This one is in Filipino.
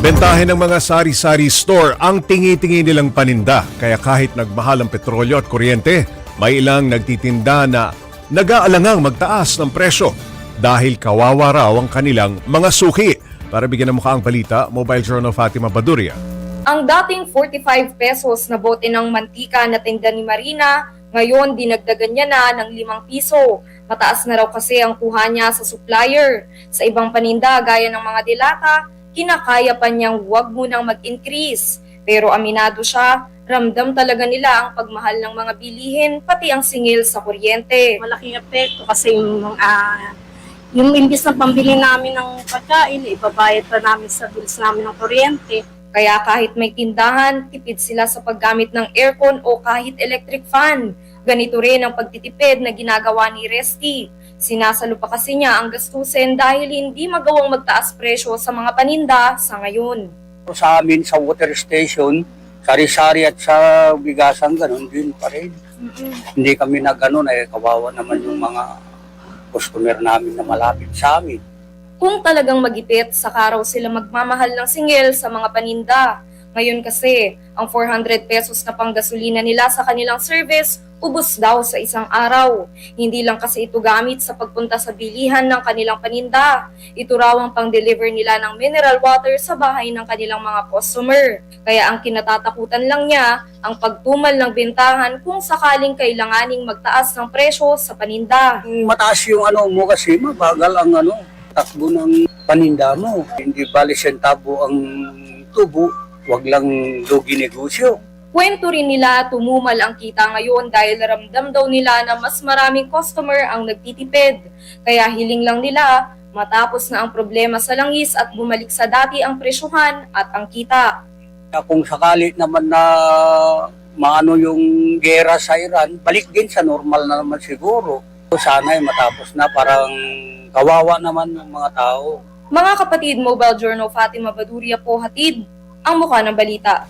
Bentahin ng mga sari-sari store ang tingi-tingi nilang paninda. Kaya kahit nagmahal ang petrolyo at kuryente, may ilang nagtitinda na nag-aalangang magtaas ng presyo dahil kawawa raw ang kanilang mga suki. Para bigyan ng mukha ang balita, Mobile Journal Fatima Baduria. Ang dating 45 pesos na bote ng mantika na tinda ni Marina, ngayon dinagdagan niya na ng 5 piso. Mataas na raw kasi ang kuha niya sa supplier. Sa ibang paninda gaya ng mga dilata, kinakaya pa niyang huwag munang mag-increase. Pero aminado siya, ramdam talaga nila ang pagmahal ng mga bilihin, pati ang singil sa kuryente. Malaking epekto kasi yung imbis na pambili namin ng pagkain, ibabayad pa namin sa bills namin ng kuryente. Kaya kahit may tindahan, tipid sila sa paggamit ng aircon o kahit electric fan. Ganito rin ang pagtitipid na ginagawa ni Resty. Sinasalo pa kasi niya ang gastusin dahil hindi magawang magtaas presyo sa mga paninda sa ngayon. Sa amin, sa water station, sari-sari at sa bigasan, ganun din pa rin. Hindi kami na ganun, kawawa naman yung mga customer namin na malapit sa amin. Kung talagang magipit, saka raw sila magmamahal ng singil sa mga paninda. Ngayon kasi, ang 400 pesos na panggasolina nila sa kanilang service, ubos daw sa isang araw. Hindi lang kasi ito gamit sa pagpunta sa bilihan ng kanilang paninda. Ito raw ang pang-deliver nila ng mineral water sa bahay ng kanilang mga customer. Kaya ang kinatatakutan lang niya, ang pagtumal ng bentahan kung sakaling kailanganing magtaas ng presyo sa paninda. Mataas yung mo kasi mabagal ang takbo ng paninda mo. Hindi bali sentabo ang tubo, wag lang lugi negosyo. Kwento rin nila tumumal ang kita ngayon dahil ramdam daw nila na mas maraming customer ang nagtitipid. Kaya hiling lang nila matapos na ang problema sa langis at bumalik sa dati ang presyuhan at ang kita. Kung sakali naman na maano yung gera sa Iran, balik din sa normal na naman siguro. Sana matapos na, parang kawawa naman ng mga tao. Mga kapatid, Mobile Journal Fatima Baduria po hatid ang mukha ng balita.